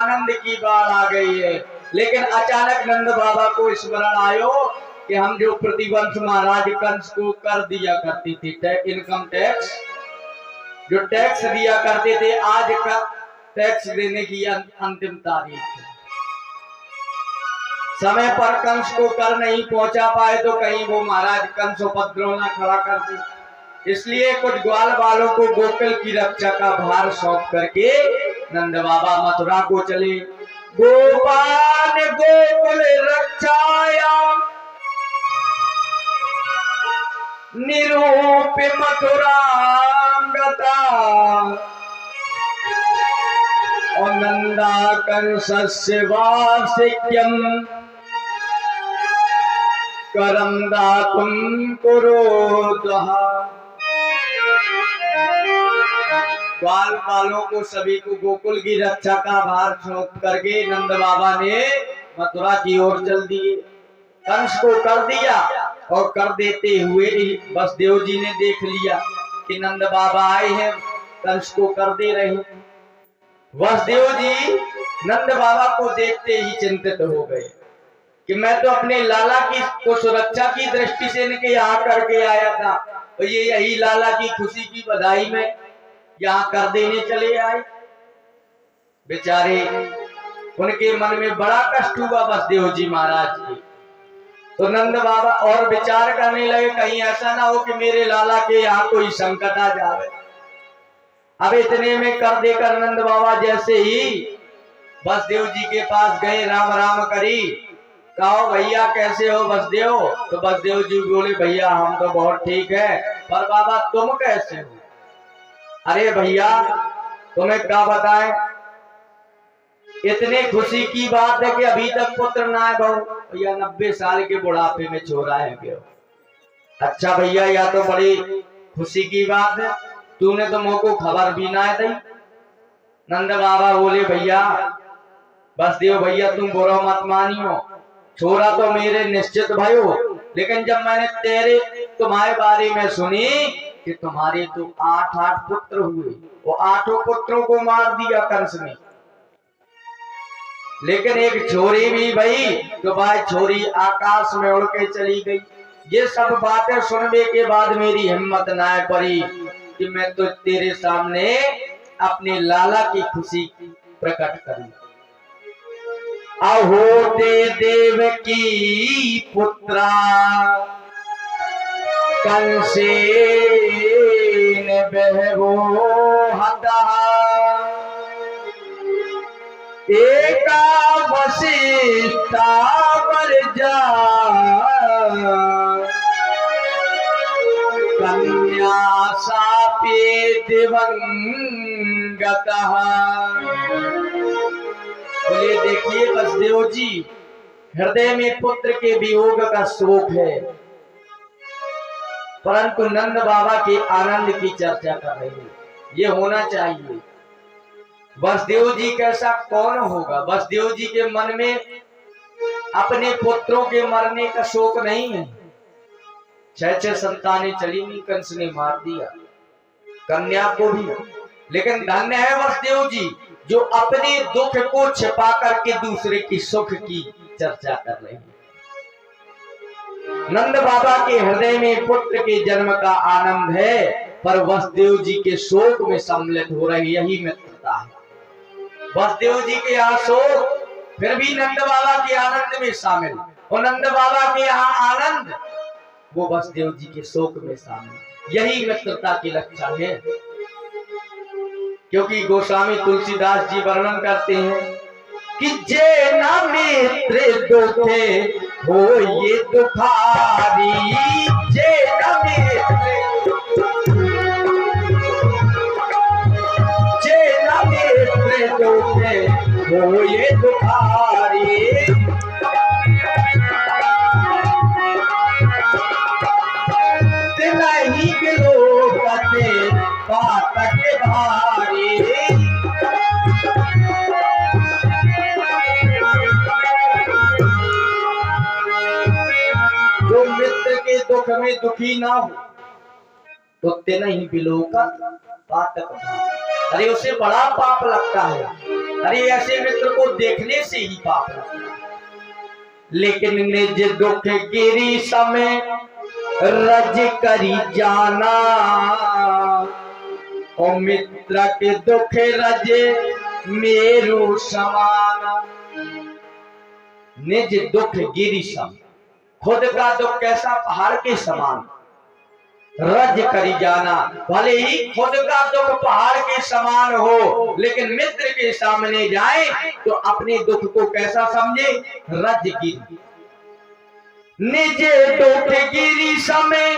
आनंद की बाढ़ आ गई है। लेकिन अचानक नंद बाबा को स्मरण आयो कि हम जो प्रतिवर्ष महाराज कंस को कर दिया करती थी इनकम टैक्स, जो टैक्स दिया करते थे, आज का टैक्स देने की अंतिम तारीख है। समय पर कंस को कर नहीं पहुंचा पाए तो कहीं वो महाराज कंस उपद्रव न खड़ा कर दे, इसलिए कुछ ग्वाल बालों को गोकुल की रक्षा का भार सौंप करके नंद बाबा मथुरा को चले। गोपाल गोकुल रक्षाया निरूप मथुरा और नंदा कंसस्य वासिक्यम करम दातुम कुरुद्वः। ग्वाल बालों को सभी को गोकुल की रक्षा का भार सौंप करके नंद बाबा ने मथुरा की ओर चल दिए। कंस को कर दिया और कर देते हुए वसुदेव जी ने देख लिया कि नंद बाबा आए हैं, कंस को कर दे रहे हैं। वसुदेव जी नंद बाबा को देखते ही चिंतित हो गए कि मैं तो अपने लाला की को सुरक्षा की दृष्टि से इनके यहाँ करके आया था, और ये यही लाला की खुशी की बधाई में यहाँ कर देने चले आए। बेचारे उनके मन में बड़ा कष्ट हुआ वसुदेव जी महाराज की। तो नंद बाबा और विचार करने लगे कहीं ऐसा ना हो कि मेरे लाला के यहाँ कोई संकट आ जाए। अब इतने में कर देकर नंद बाबा जैसे ही वसुदेव जी के पास गए, राम राम करी, कहो भैया कैसे हो वसुदेव? तो वसुदेव जी बोले भैया हम तो बहुत ठीक है, पर बाबा तुम कैसे हो? अरे भैया तुम्हें क्या बताएं, इतने खुशी की बात है कि अभी तक पुत्र ना है बहू। भैया 90 साल के बुढ़ापे में छोरा है क्यों? अच्छा भैया यह तो बड़ी खुशी की बात है, तूने तो मुझको खबर भी ना दी। नंद बाबा बोले भैया वसुदेव भैया तुम बुरा मत मानियो, छोरा तो मेरे निश्चित भयो, लेकिन जब मैंने तुम्हारे बारे में सुनी कि तुम्हारे तो 8 पुत्र हुए, वो 8 पुत्रों को मार दिया कंस ने, लेकिन एक छोरी भी भई तो भाई छोरी आकाश में उड़ के चली गई। ये सब बातें सुनने के बाद मेरी हिम्मत ना पड़ी कि मैं तो तेरे सामने अपने लाला की खुशी प्रकट करूं। अहो दे देव की पुत्रा कंसेन बहवो हता एका वशिष्ठा वर्जा कन्या सापे दिवंगतः। बोले देखिए वसुदेव जी, हृदय में पुत्र के वियोग का शोक है, परंतु नंद बाबा के आनंद की चर्चा कर रहे हैं, ये होना चाहिए। वसुदेव जी कैसा कौन होगा? वसुदेव जी के मन में अपने पुत्रों के मरने का शोक नहीं है। 6 संतानें चली नहीं, कंस ने मार दिया कन्या को भी, लेकिन धन्य है वसुदेव जी जो अपने दुख को छिपा करके दूसरे की सुख की चर्चा कर रहे हैं। नंद बाबा के हृदय में पुत्र के जन्म का आनंद है, पर वसुदेव जी के शोक में सम्मिलित हो रही, यही मित्रता है। वसुदेव जी के यहाँ शोक, फिर भी नंद बाबा के आनंद में शामिल, और नंद बाबा के यहाँ आनंद, वो वसुदेव जी के शोक में शामिल, यही मित्रता की लक्षण है। क्योंकि गोस्वामी तुलसीदास जी वर्णन करते हैं कि जे न मित्र दुखे हो ये दुखारी, जे न मित्र दुखे हो ये दुखारी, नहीं गिलो कते पातक भारी। जो मित्र के दुख में दुखी ना हो तो ते नहीं बिलो का पातक भारी। अरे उसे बड़ा पाप लगता है अरे ऐसे मित्र को देखने से ही पाप लगता है। लेकिन निज दुख गिरी समय रज करी जाना, और मित्र के दुख रजे मेरु समाना। निज दुख गिरी सम, खुद का दुख कैसा पहाड़ के समान, रज करी जाना, भले ही खुद का दुख पहाड़ के समान हो, लेकिन मित्र के सामने जाए तो अपने दुख को कैसा समझे, रज गिरी। निज दुख गिरी समय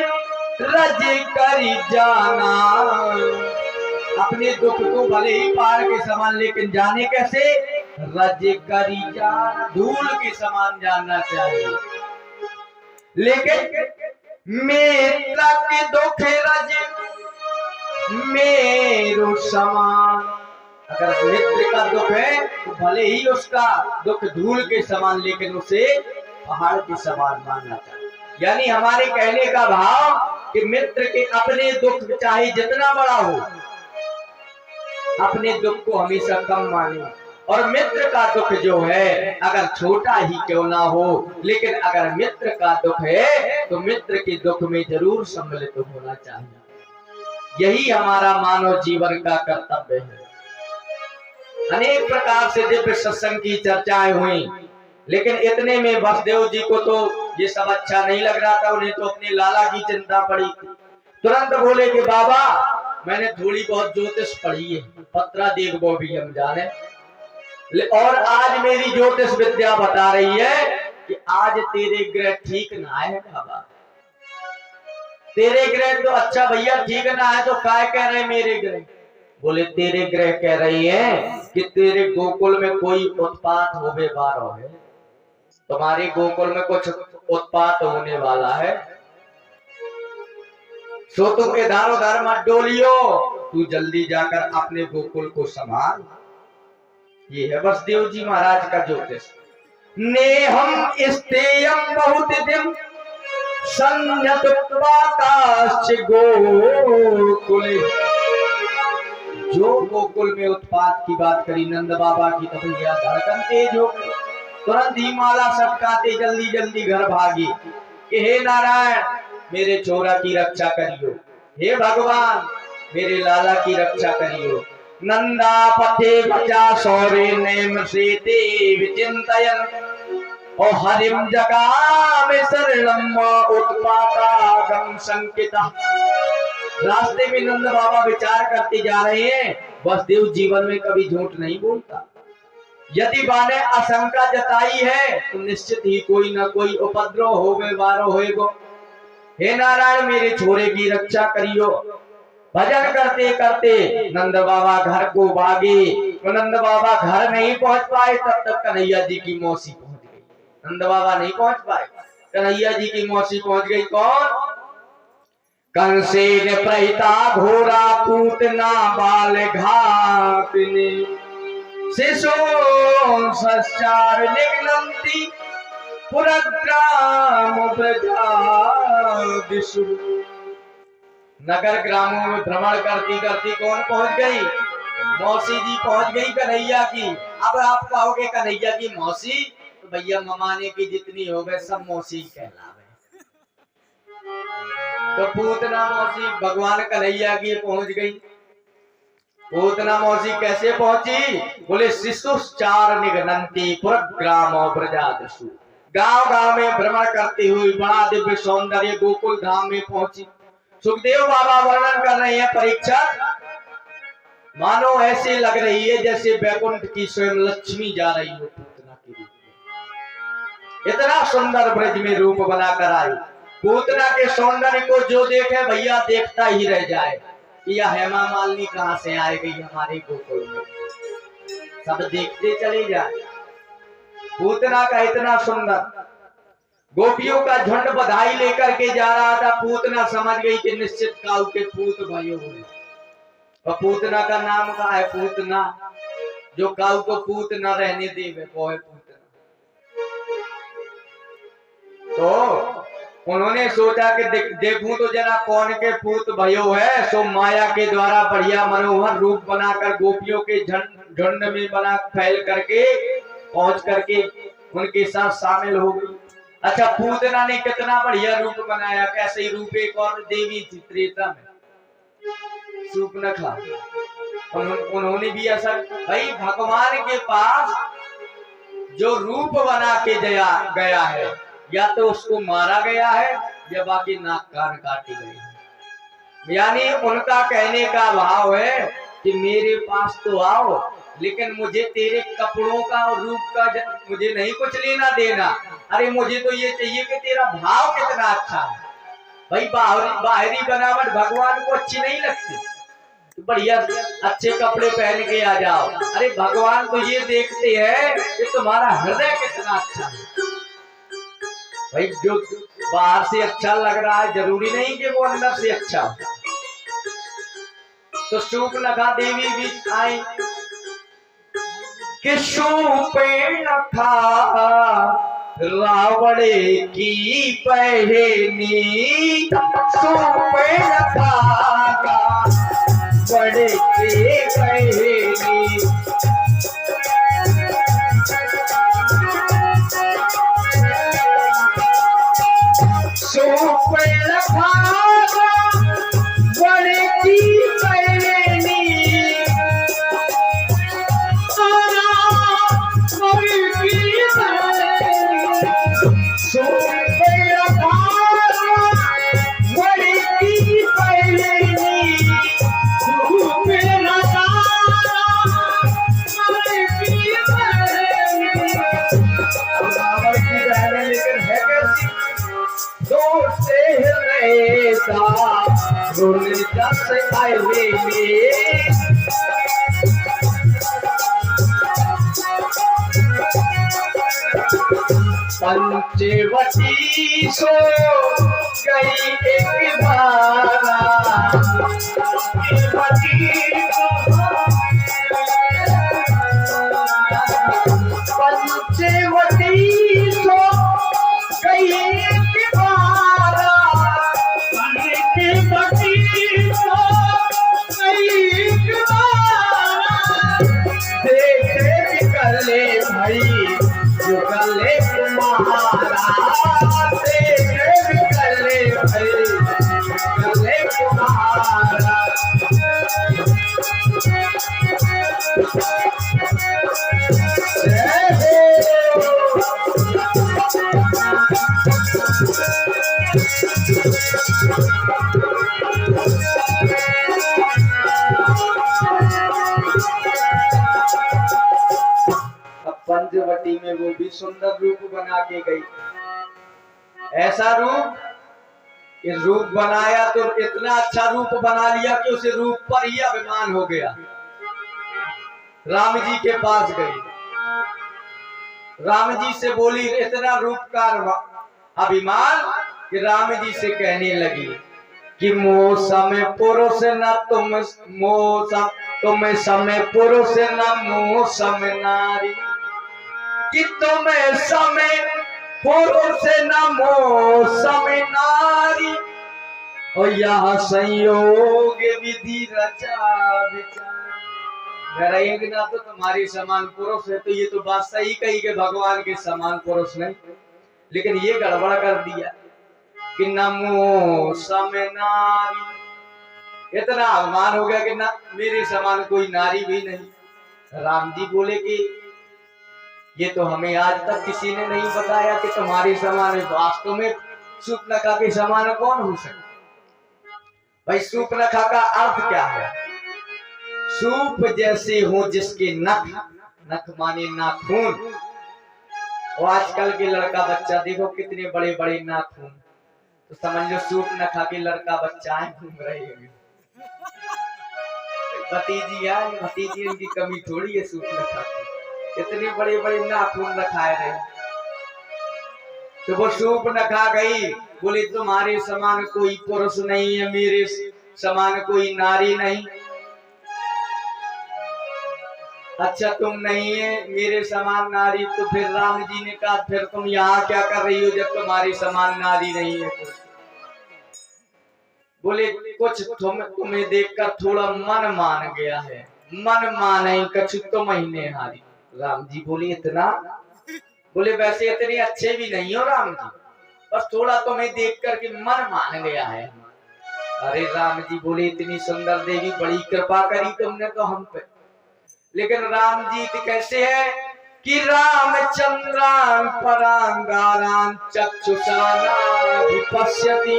रज करी जाना, अपने दुख को भले ही पहाड़ के समान, लेकिन जाने कैसे, रज करी जाना, धूल के समान जानना चाहिए। लेकिन मित्र के दुख रज मेरु समान, अगर मित्र का दुख है तो भले ही उसका दुख धूल के समान, लेकिन उसे पहाड़ के समान मानना चाहिए। यानी हमारे कहने का भाव कि मित्र के अपने दुख चाहे जितना बड़ा हो, अपने दुख को हमेशा कम माने, और मित्र का दुख जो है अगर छोटा ही क्यों ना हो, लेकिन अगर मित्र का दुख है तो मित्र के दुख में जरूर सम्मिलित होना चाहिए। यही हमारा मानव जीवन का कर्तव्य है। अनेक प्रकार से दिव्य सत्संग की चर्चाएं हुई, लेकिन इतने में वसुदेव जी को तो ये सब अच्छा नहीं लग रहा था। उन्हें तो अपने लाला की चिंता पड़ी। तुरंत बोले कि बाबा मैंने थोड़ी बहुत ज्योतिष पढ़ी है, पत्रा देख वो भी हम जाने, और आज मेरी ज्योतिष विद्या बता रही है कि आज तेरे ग्रह ठीक ना है बाबा। तेरे ग्रह तो अच्छा भैया ठीक ना है तो काय कह रहे मेरे ग्रह? बोले तेरे ग्रह कह रही है कि तेरे गोकुल में कोई उत्पात होवे वाला है, तुम्हारे गोकुल में कुछ उत्पात होने वाला है, सो तुम इधर उधर मत डोलियो, तू जल्दी जाकर अपने गोकुल को संभाल। ये है वसुदेव जी महाराज का ज्योतिष। ने हम स्तेयम बहुत दिन संयत गोकुल, जो गोकुल में उत्पात की बात करी नंद बाबा की, तो भैया धड़कन तेज हो गई। तुरंत ही माला सटकाते जल्दी जल्दी घर भागी कि हे नारायण मेरे छोरा की रक्षा करियो, हे भगवान मेरे लाला की रक्षा करियो। नंदा पथे बचा सौरे नेम से देव चिंतयन, और हरिम जगा में शरणम उत्पातागम संकिता। रास्ते में नंद बाबा विचार करते जा रहे हैं, वसुदेव जीवन में कभी झूठ नहीं बोलता। यदि बाने आशंका जताई है तो निश्चित ही कोई ना कोई उपद्रव होवे वारो होएगो। हे नारायण मेरे छोरे की रक्षा करियो। भजन करते करते नंद बाबा घर को भागे। तो नंद बाबा घर नहीं पहुंच पाए, तब तक कन्हैया जी की मौसी पहुंच गई। नंद बाबा नहीं पहुंच पाए, कन्हैया जी की मौसी पहुंच गई। कौन? कंसेन प्रहिता घोरा पूतना बाल घातने, शिशो सचार निघ्नन्ति पुरग्राम प्रजा दिशु। नगर ग्रामों में भ्रमण करती करती कौन पहुंच गई? मौसी जी पहुंच गई कन्हैया की। अब आप कहोगे कन्हैया की मौसी, तो भैया ममाने की जितनी हो गए सब मौसी कहलावे। तो पूतना मौसी भगवान कन्हैया की पहुंच गई। पूतना मौसी कैसे पहुंची? बोले शिशुचार निघ्नन्ति पुरग्राम ब्रजादिषु। गांव गांव में भ्रमण करती हुई बड़ा दिव्य सौंदर्य गोकुल धाम में पहुंची। सुखदेव बाबा वर्णन कर रहे हैं, परीक्षा मानो ऐसे लग रही है जैसे बैकुंठ की स्वयं लक्ष्मी जा रही हो पूतना के रूप में। इतना सुंदर ब्रज में रूप बनाकर आई। पूतना के सौंदर्य को जो देखे भैया देखता ही रह जाए। यह हेमा मालिनी कहां से आ गई हमारे गोकुल में, सब देखते चले जाए। पूतना का इतना सुंदर, गोपियों का झुंड बधाई लेकर के जा रहा था। पूतना समझ गई कि निश्चित काऊ के पूत भयो हुए। और पूतना का नाम का है पूतना, जो काऊ को पूत न रहने देवे वो है पूतना। तो उन्होंने सोचा कि देखूं तो जरा कौन के पूत भयो है। सो माया के द्वारा बढ़िया मनोहर रूप बनाकर गोपियों के झुंड में बना फैल करके पहुंच करके उनके साथ शामिल हो गई। अच्छा, पूतना ने कितना बढ़िया रूप बनाया, कैसे रूप, एक और देवी थी त्रेता में, सूर्पनखा, उन्होंने भी ऐसा। भाई भगवान के पास जो रूप बना के गया है, या तो उसको मारा गया है या बाकी नाक कान काटी गई है। यानी उनका कहने का भाव है कि मेरे पास तो आओ, लेकिन मुझे तेरे कपड़ों का और रूप का मुझे नहीं कुछ लेना देना। अरे मुझे तो ये चाहिए कि तेरा भाव कितना अच्छा है। भाई बाहरी बनावट भगवान को अच्छी नहीं लगती, बढ़िया अच्छे कपड़े पहन के आ जाओ। अरे भगवान तो ये देखते हैं कि तुम्हारा हृदय कितना अच्छा है। भाई जो बाहर से अच्छा लग रहा है जरूरी नहीं कि वो अंदर से अच्छा हो। तो सूर्पनखा देवी भी आई कि सूर्पनखा रावण की पहनी, सूर्पनखा बड़े के पहनी, सूर्पनखा बड़े की पहनी, पंचवटी सो गई एक बारा, पंचवटी सो गई एक बारा, पंचवटी सो गई एक बारा, देखे निकले भाई जो गले कुमारा, देखे निकले भाई गले कुमारा। पंचवटी में वो भी सुंदर रूप बना के गई। ऐसा रूप, इस रूप बनाया तो इतना अच्छा रूप बना लिया कि उसे रूप पर ही अभिमान हो गया। राम जी के पास गई, राम जी से बोली, इतना रूप का अभिमान कि राम जी से कहने लगी कि मौसम पुरुष न तुम, मौसम तुम समय पुरुष न मौसम नारी, कि तुम समय पुरुष न मौसम नारी, और यह संयोग विधि रचा विचार। एक ना तो तुम्हारी समान पुरुष है, तो ये तो बात सही कही कि भगवान के समान पुरुष नहीं, लेकिन ये गड़बड़ कर दिया कि नमो सम नारी। इतना अभिमान हो गया कि ना मेरे समान कोई नारी भी नहीं। राम जी बोले कि ये तो हमें आज तक किसी ने नहीं बताया कि तुम्हारे समान वास्तव में सूर्पनखा के समान कौन हो सकता। भाई सूर्पनखा का अर्थ क्या है? सूप जैसे हो जिसके नख, नख माने नाखून। और आजकल के लड़का बच्चा देखो कितने बड़े बड़े नाखून, तो समझ लो सूर्पनखा के लड़का बच्चा है घूम रहे हैं। भतीजी है, भतीजी की कमी थोड़ी है सूर्पनखा की, इतने बड़े बड़े नाखून रखाए रहे। तो वो सूर्पनखा गई, बोले तुम्हारे समान कोई पुरुष नहीं है, मेरे समान कोई नारी नहीं। अच्छा तुम नहीं है मेरे समान नारी, तो फिर राम जी ने कहा फिर तुम यहाँ क्या कर रही हो जब तुम्हारी समान नारी नहीं है? बोले कुछ तुम्हें देखकर थोड़ा मन मान गया है। मन माने कछु तो महीने हारी। राम जी बोले इतना, बोले वैसे इतने अच्छे भी नहीं हो राम जी, बस थोड़ा तुम्हें देख करके मन मान गया है। अरे राम जी बोले इतनी सुंदर देवी, बड़ी कृपा करी तुमने तो हम पे। लेकिन राम जी कैसे है कि रामचंद्रान परांगारान चक्षुषाना विपश्यति।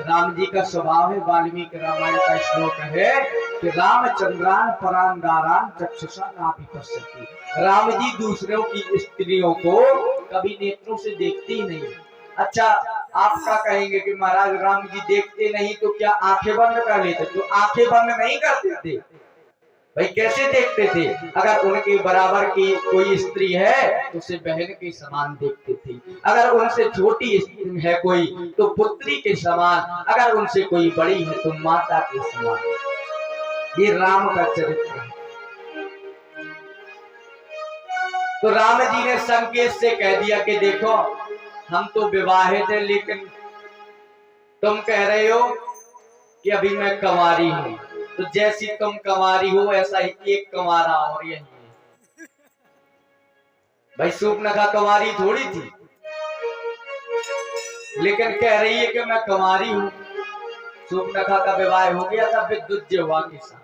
राम जी का स्वभाव है, वाल्मीकि रामायण का श्लोक है कि रामचंद्रान परांगारान चक्षुषाना विपश्यति। राम जी दूसरों की स्त्रियों को कभी नेत्रों से देखते ही नहीं। अच्छा, आप क्या कहेंगे कि महाराज राम जी देखते नहीं तो क्या आंखें बंद कर लेते? तो आंखें बंद नहीं करते थे भाई, कैसे देखते थे? अगर उनके बराबर की कोई स्त्री है तो उसे बहन के समान देखते थे, अगर उनसे छोटी स्त्री है कोई तो पुत्री के समान, अगर उनसे कोई बड़ी है तो माता के समान। ये राम का चरित्र है। तो राम जी ने संकेत से कह दिया कि देखो हम तो विवाहित है, लेकिन तुम कह रहे हो कि अभी मैं कंवारी हूं, तो जैसी तुम कंवारी हो ऐसा ही एक कंवारा और यही है। भाई शूर्पणखा कंवारी थोड़ी थी, लेकिन कह रही है कि मैं कंवारी हूं। शूर्पणखा का विवाह हो गया था विद्युज्यवा के साथ।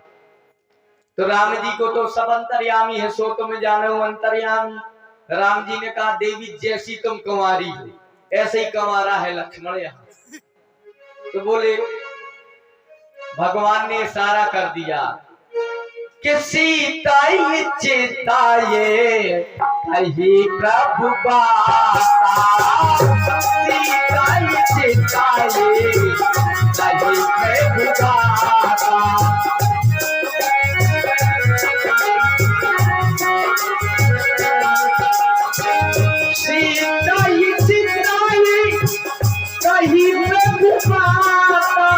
तो राम जी को तो सब अंतर्यामी है, सो तुम जानो अंतर्यामी। राम जी ने कहा देवी जैसी तुम कंवारी हो ऐसे ही कंवारा है लक्ष्मण यहाँ। तो बोले, भगवान ने इशारा कर दिया कि सीताई चिताये कही प्रभु बाता, सीताई चिताये कही प्रभु बाता। सीताई चिताये कही प्रभु बाता,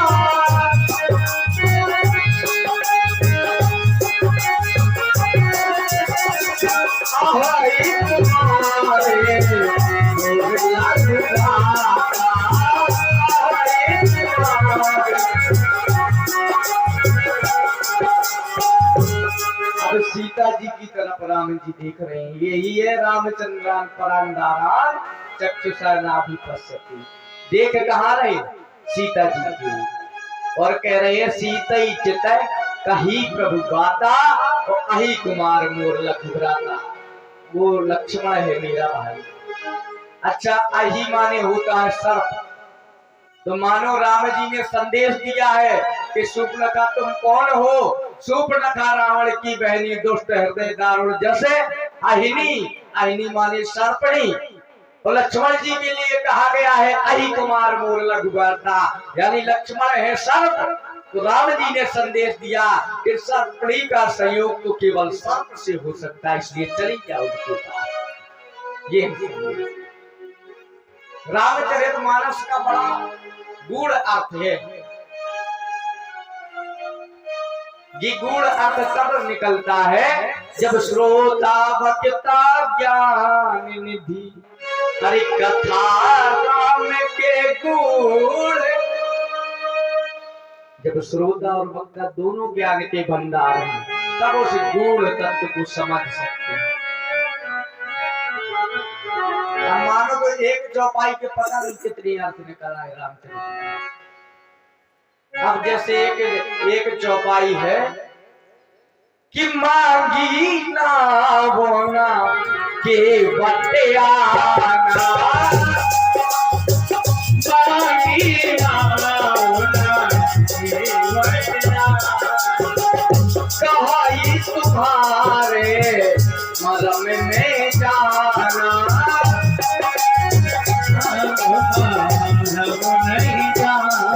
अब सीता जी की तरफ राम जी देख रहे हैं, यही है रामचंद्रान परांगारान चक्षुषा नाभिपश्यति। देख कहाँ रहे? सीता जी की, और कह रहे हैं सीता ही चित कही प्रभु गाता और अही कुमार मोर लघुभ्राता। वो लक्ष्मण है मेरा भाई। अच्छा, अही माने होता है सर्प। तो मानो राम जी ने संदेश दिया है कि शूर्पणखा तुम कौन हो? शूर्पणखा रावण की बहनी, दुष्ट हृदय दारुण जैसे अहिनी। अहिनी माने सर्पणी। तो लक्ष्मण जी के लिए कहा गया है अहि कुमार मोर लघुभ्राता, यानी लक्ष्मण है सर्प। तो राम जी ने संदेश दिया कि सर्पणी का संयोग तो केवल सर्प से हो सकता है, इसलिए चली जाओ उसके पास। ये रामचरितमानस का बड़ा गूढ़ अर्थ है। ये गूढ़ अर्थ तब निकलता है जब श्रोता वक्ता ज्ञान निधि, हरि कथा राम के गूढ़। जब श्रोता और वक्ता दोनों ज्ञान के भंडार हैं, तब उस गूढ़ तत्व को समझ सकते हैं। मानो तो एक चौपाई के पता नहीं कितनी अर्थ निकला है रामचरित। अब जैसे एक चौपाई है कि मांगी ना होना के बटियाना, मांगी ना होना के बटियाना, कहाई तुम्हारे मरम में जाना, नहीं जाना,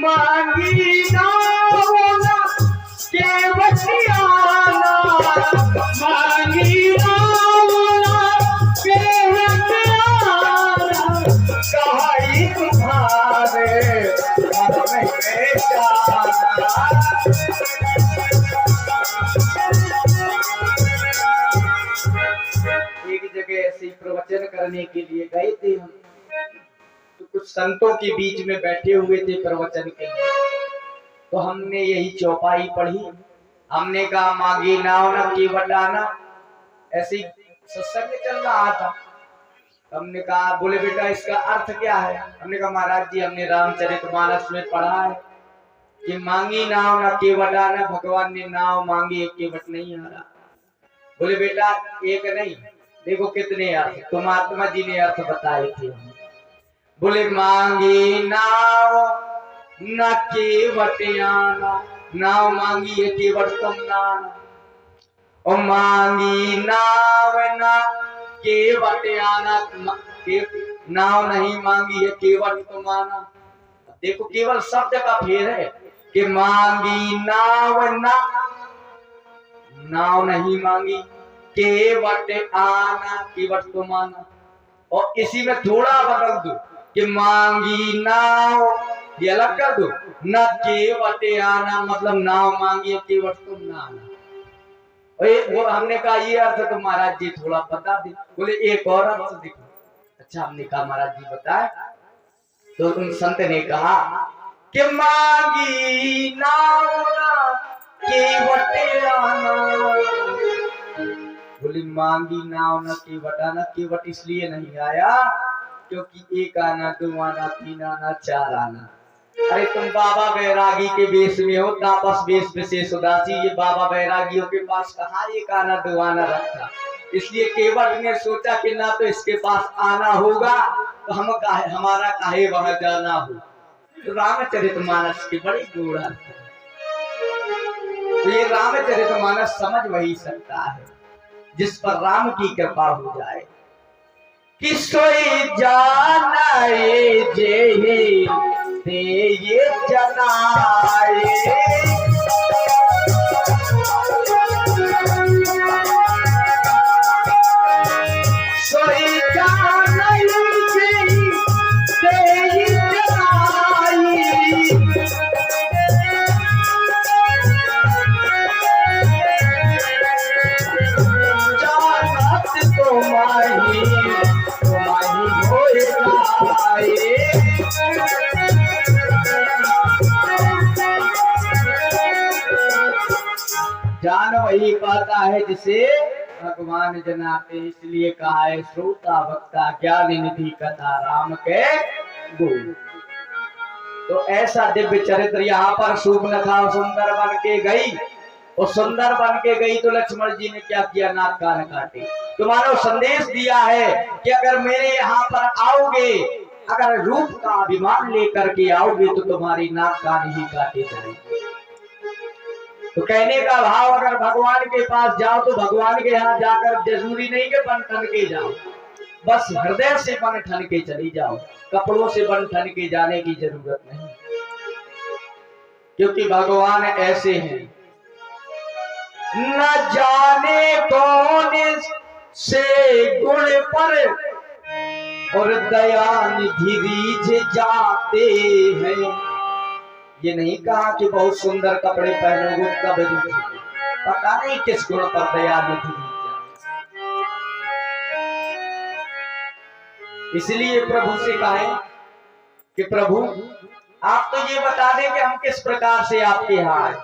मांगी ना होना के बटियाना, मांगी ना होना के बटियाना, कहाई तुम्हारे मन में जाना। एक जगह ऐसे प्रवचन करने के लिए गए थे हम, तो कुछ संतों के बीच में बैठे हुए थे प्रवचन के लिए। तो हमने यही चौपाई पढ़ी, हमने कहा मांगी नाव न की बटाना, ऐसे ही सत्संग चल रहा था। हमने कहा बोले बेटा इसका अर्थ क्या है? हमने कहा महाराज जी हमने रामचरितमानस में पढ़ा है कि मांगी नाव न केवट आना, भगवान ने नाव मांगी एक केवट नहीं आ रहा। बोले बेटा एक नहीं, देखो कितने अर्थ तुम महात्मा जी ने अर्थ बताए थे। बोले मांगी नाव न केवट आना, नाव मांगी है केवट तुम नाना, और मांगी नाव न केवट आना, नाव नहीं मांगी है केवट तुम आना। देखो केवल शब्द का फेर है कि मांगी नाव न, नाव नहीं मांगी, केवट आना, केवट तुम आना। और इसी में थोड़ा बदल दो कि मांगी नाव ये अलग कर दो, न केवट आना मतलब नाव मांगी केवट तुम ना आना। वो हमने कहा ये अर्थ तो महाराज जी थोड़ा बता दे। बोले एक और अर्थ देखो। अच्छा हमने कहा महाराज जी बताए। तो उन संत ने कहा कि मांगी नाव केवट आना। बोले मांगी नाव न केवट आना, केवट इसलिए नहीं आया क्योंकि एक आना, दो आना, तीन आना, चार आना। अरे तुम बाबा बैरागी के वेश में हो, तापस वेश विशेष उदासी, ये बाबा बैरागियों के पास कहा एक आना दो आना रखा। इसलिए केवट ने सोचा कि ना तो इसके पास आना होगा तो हम हमारा काहे वहां जाना हो। तो रामचरितमानस की बड़ी गूढ़ है। तो ये रामचरितमानस समझ वही सकता है जिस पर राम की कृपा हो जाए। कि सोई जाना जे ते ये जनाए, सोई जाना जे ते ये जनाई, जानत तुम्हारी जान वही पाता है जिसे भगवान जनाते। इसलिए कहा है श्रोता वक्ता ज्ञान निधि कथा राम के गुण। तो ऐसा दिव्य चरित्र यहाँ पर शूर्पणखा सुंदर बन के गई, और सुंदर बन के गई तो लक्ष्मण जी ने क्या किया, नाक कान काटे। तुम्हारा संदेश दिया है कि अगर मेरे यहाँ पर आओगे, अगर रूप का अभिमान लेकर के आओगे तो तुम्हारी नाक कान ही काटे जाएंगे। तो कहने का भाव अगर भगवान के पास जाओ तो भगवान के यहाँ जाकर जरूरी नहीं कि बन ठन के जाओ, बस हृदय से बन ठन के चली जाओ, कपड़ों से बन ठन के जाने की जरूरत नहीं। क्योंकि भगवान ऐसे हैं, न जाने कौन से गुण पर और दया निधि रीझ जाते हैं। ये नहीं कहा कि बहुत सुंदर कपड़े पहनोगे तब पता नहीं किस गुण पर दया निधि रीझ जाते। इसलिए प्रभु से कहें कि प्रभु आप तो ये बता दें कि हम किस प्रकार से आपके यहाँ आए।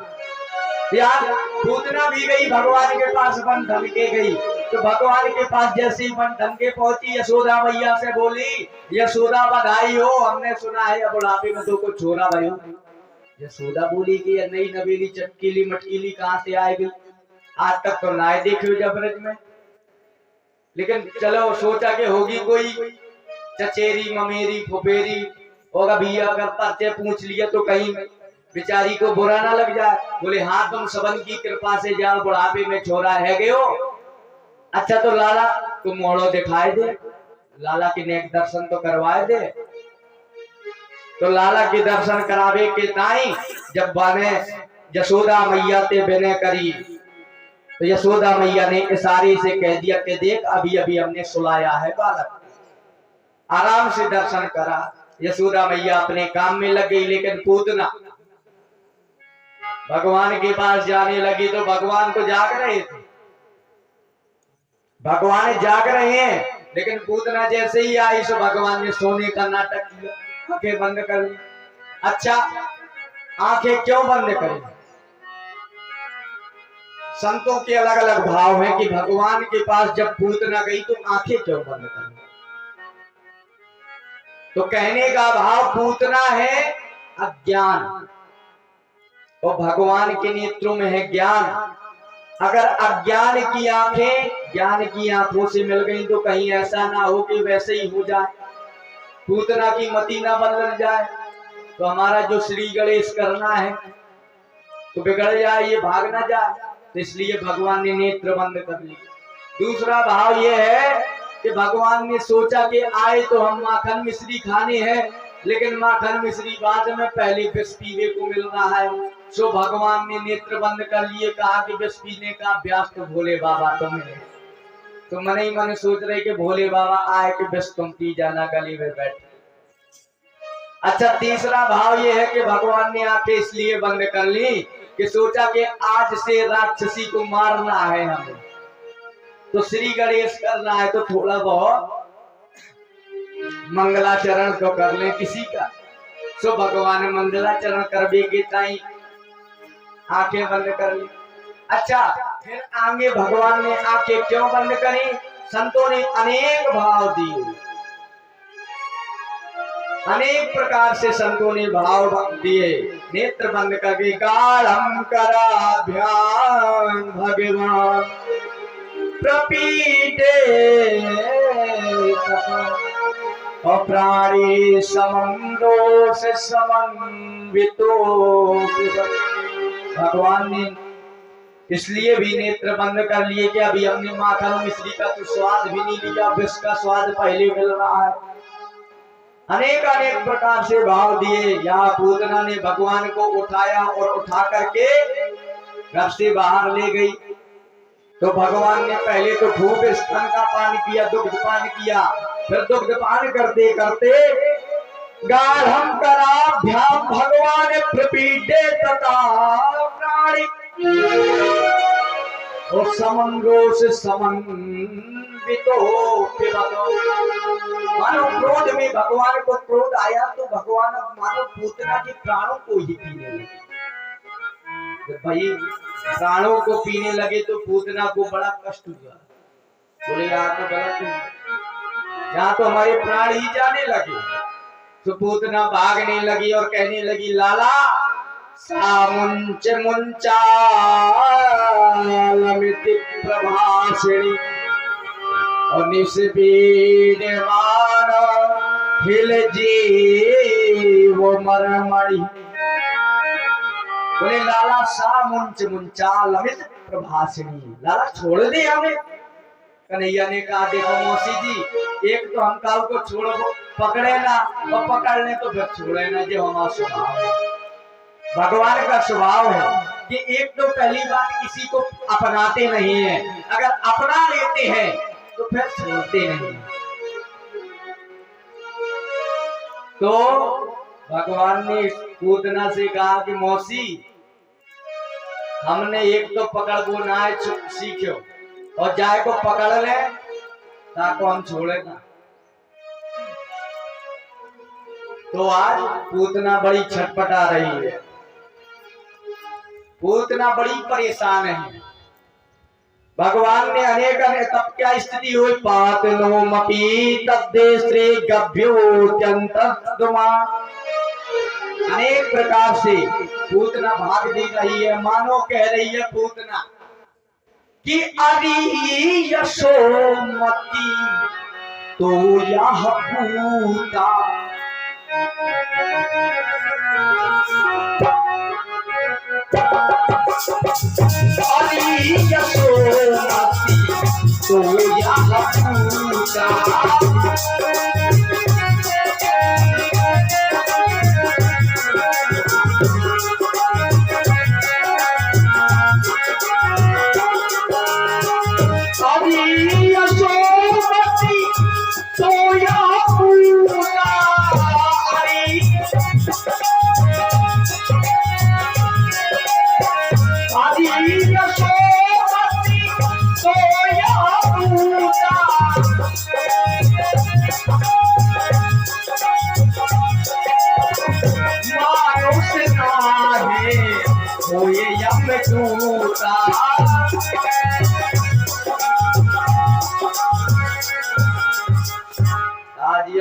यार पूतना भी गई भगवान के पास बन ठन के गई, तो भगवान के पास जैसे ही बन ठन के पहुंची यशोदा मैया से बोली, यशोदा बधाई हो, हमने सुना है अब बुढ़ापे में दो को छोरा भयो। यशोदा बोली कि नई नवेली चटकीली मटकीली कहाँ से आएगी, आज तक तो ना देखे जब ब्रज में। लेकिन चलो सोचा कि होगी कोई चचेरी ममेरी फुफेरी, और अभी अगर पर्चे पूछ लिया तो कहीं बेचारी को बुरा ना लग जाए। बोले हाँ तुम सबन की कृपा से जाओ, बुढ़ापे में छोरा है गए हो। अच्छा तो लाला तुम मोड़ो दिखाए दे, लाला के नेक दर्शन तो करवाए दे। तो लाला के दर्शन करावे के ताई जब बने यशोदा मैया ते बिने करी, तो यशोदा मैया ने इशारे से कह दिया कि देख अभी अभी हमने सुलाया है बालक, आराम से दर्शन करा। यशोदा मैया अपने काम में लग गई, लेकिन पूतना भगवान के पास जाने लगी तो भगवान तो जाग रहे थे, भगवान जाग रहे हैं, लेकिन पूतना जैसे ही आई तो भगवान ने सोने का नाटक किया, आंखें बंद कर ली। अच्छा आंखें क्यों बंद करी? संतों के अलग अलग भाव हैं कि भगवान के पास जब पूतना गई तो आंखें क्यों बंद कर, तो कहने का भाव पूतना है अज्ञान और भगवान के नेत्रों में है ज्ञान। अगर अज्ञान की आंखें ज्ञान की आंखों से मिल गई तो कहीं ऐसा ना हो कि वैसे ही हो जाए, पूतना की मति ना बदल जाए, तो हमारा जो श्री गणेश करना है तो बिगड़ जाए, ये भाग ना जाए, तो इसलिए भगवान ने नेत्र बंद कर लिए। दूसरा भाव ये है कि भगवान ने सोचा कि आए तो हम माखन मिश्री खाने हैं, लेकिन माखन मिश्री बाद में, पहले विष पीने को मिल रहा है। सो भगवान ने नेत्र बंद कर लिए, कहा कि विष पीने का अभ्यास तो भोले बाबा तुम्हें, तो मन ही मन सोच रहे कि भोले बाबा आए कि विष तुम पी जाना गली में बैठे। अच्छा, तीसरा भाव ये है कि भगवान ने आंखें इसलिए बंद कर ली कि सोचा कि आज से राक्षसी को मारना है हमें, तो श्री गणेश करना है, तो थोड़ा बहुत मंगलाचरण तो कर ले किसी का। सो भगवान मंगलाचरण करने के टाइम आंखें बंद कर ली। अच्छा, फिर आगे भगवान ने आंखें क्यों बंद करी? संतों ने अनेक भाव दिए, अनेक प्रकार से संतों ने भाव दिए। नेत्र बंद करके गाढ़ं कराभ्याम भगवान प्रपीडे और प्राणी समंदोष समन्वितो। भगवान ने इसलिए भी नेत्र बंद कर लिए कि अभी हमने माखन मिश्री का तो स्वाद भी नहीं लिया, विष का स्वाद पहले मिल रहा है। अनेक अनेक प्रकार से भाव दिए। यहाँ पूतना ने भगवान को उठाया और उठा करके घर से बाहर ले गई, तो भगवान ने पहले तो खूब स्तन का पान किया, दुग्ध पान किया, फिर दुग्ध पान करते करते गाढ़ं कराभ्याम भगवान प्रपीडे तथा प्राणी और समंदोष समन्वितो। मानो क्रोध में भगवान को क्रोध आया तो भगवान अब मानो पूतना के प्राणों को ही पीने लगे। भाई प्राणों को पीने लगे तो पूतना को बड़ा कष्ट हुआ, बोले यहाँ तो गलत है, यहाँ तो हमारे प्राण ही जाने लगे। तो पूतना भागने लगी और कहने लगी, लाला सामुंच मुंचालमिति प्रभाषिणी और निष्पीडमान हिल जीव मरमणि। बोले लाला सामुंच मुंचालमित प्रभाषिणी, लाला छोड़ दे हमें। कन्हैया ने कहा, देखो मौसी जी, एक तो हम काल को छोड़ो पकड़े ना, और पकड़ने तो फिर छोड़े ना, जो हमारा स्वभाव है, भगवान का स्वभाव है कि एक तो पहली बात किसी को अपनाते नहीं है, अगर अपना लेते हैं तो फिर छोड़ते नहीं। तो भगवान ने पूतना से कहा कि मौसी, हमने एक तो पकड़ को ना सीखो और जाए को पकड़ ले ताको हम छोड़े ना। तो आज पूतना बड़ी छटपटा रही है, पूतना बड़ी परेशान है। भगवान ने अनेक अनेक, तब क्या स्थिति हुई? पातनोमपि तद्देश्री गभ्योत्यंतस्तुमा। अनेक प्रकार से पूतना भाग दे रही है, मानो कह रही है पूतना कि अरि यशोमती तो यह पूता अरि यशोमती तो यह पूता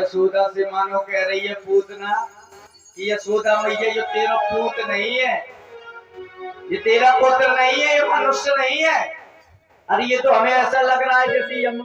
यशोदा से मानो कह रही है पूतना कि यशोदा मैया ये तेरा पूत नहीं है, ये तेरा पुत्र नहीं है, ये मनुष्य नहीं है। अरे ये तो हमें ऐसा लग रहा है जैसे यम